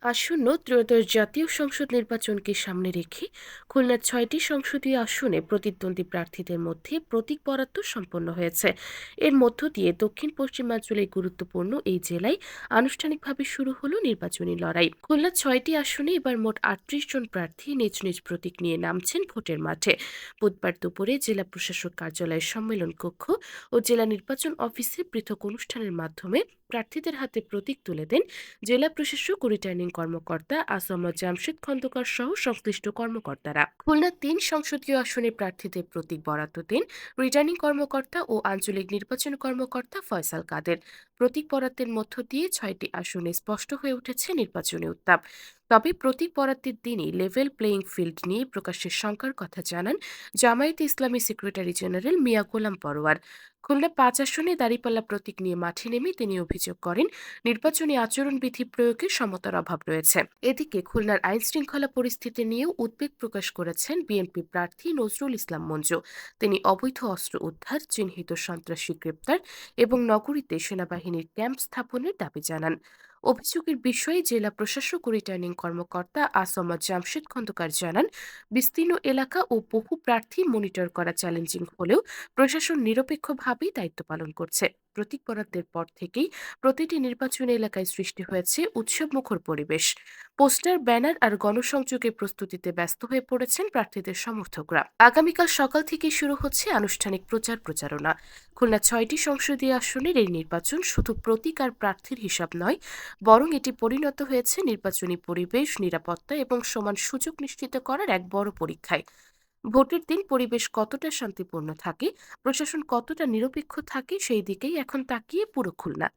আসন্ন ত্রয়োদশ জাতীয় সংসদ নির্বাচনকে সামনে রেখে খুলনার ৬টি সংসদীয় আসনে প্রতিদ্বন্দ্বী প্রার্থীদের মধ্যে প্রতীক বরাদ্দ সম্পন্ন হয়েছে। এর মধ্য দিয়ে দক্ষিণ পশ্চিমাঞ্চলের গুরুত্বপূর্ণ এই জেলায় আনুষ্ঠানিকভাবে শুরু হলো নির্বাচনী লড়াই। খুলনার ৬টি আসনে এবার মোট ৩৮ জন প্রার্থী নিজ নিজ প্রতীক নিয়ে নামছেন ভোটের মাঠে। বুধবার দুপুরে জেলা প্রশাসক কার্যালয়ের সম্মেলন কক্ষ ও জেলা নির্বাচন অফিসে পৃথক অনুষ্ঠানের মাধ্যমে প্রার্থীদের হাতে প্রতীক তুলে দেন জেলা প্রশাসক ও রিটার্নিং কর্মকর্তা আসামত জামশেদ খন্দকার সহ সংশ্লিষ্ট কর্মকর্তারা। খুলনার ৩ সংসদীয় আসনে প্রার্থীদের প্রতীক বরাদ্দ দেন রিটার্নিং কর্মকর্তা ও আঞ্চলিক নির্বাচন কর্মকর্তা ফয়সাল কাদের। প্রতীক বরাদ্দের মধ্য দিয়ে ৬টি আসনে স্পষ্ট হয়ে উঠেছে নির্বাচনী উত্তাপ। তবে প্রতীক বরাদ্দের দিনই লেভেল প্লেয়িং ফিল্ড নিয়ে প্রকাশের শঙ্কার কথা জানান জামায়াতে ইসলামী সেক্রেটারি জেনারেল মিয়া গোলাম পরোয়ার। খুলনা ৫ আসনে দাঁড়িপাল্লা প্রতীক নিয়ে মাঠে নেমে তিনি অভিযোগ করেন নির্বাচনী আচরণবিধি প্রয়োগে সমতার অভাব রয়েছে। এদিকে খুলনার আইন শৃঙ্খলা পরিস্থিতি নিয়েও উদ্বেগ প্রকাশ করেছেন বিএনপি প্রার্থী নজরুল ইসলাম মঞ্জু। তিনি অবৈধ অস্ত্র উদ্ধার, চিহ্নিত সন্ত্রাসী গ্রেপ্তার এবং নগরীতে সেনাবাহিনীর ক্যাম্প স্থাপনের দাবি জানান। অভিযোগের বিষয়ে জেলা প্রশাসক ও রিটার্নিং কর্মকর্তা আসামত জামশেদ খন্দকার জানান, বিস্তীর্ণ এলাকা ও বহু প্রার্থী মনিটর করা চ্যালেঞ্জিং হলেও প্রশাসন নিরপেক্ষভাবেই দায়িত্ব পালন করছে। প্রতীক বরাদ্দের পর থেকেই প্রতিটি নির্বাচনী এলাকায় সৃষ্টি হয়েছে উৎসবমুখর পরিবেশ। পোস্টার, ব্যানার আর গণসংযোগের প্রস্তুতিতে ব্যস্ত হয়ে পড়েছেন প্রার্থীদের সমর্থকরা। আগামীকাল সকাল থেকে শুরু হচ্ছে আনুষ্ঠানিক প্রচারণা। খুলনা ৬টি সংসদীয় আসনের এই নির্বাচন শুধু প্রতীক আর প্রার্থীর হিসাব নয়, বরং এটি পরিণত হয়েছে নির্বাচনী পরিবেশ, নিরাপত্তা এবং সমান সুযোগ নিশ্চিত করার এক বড় পরীক্ষায়। ভোটের দিন পরিবেশ কতটা শান্তিপূর্ণ থাকে, প্রশাসন কতটা নিরপেক্ষ থাকে, সেই দিকেই এখন তাকিয়ে পুরো খুলনা।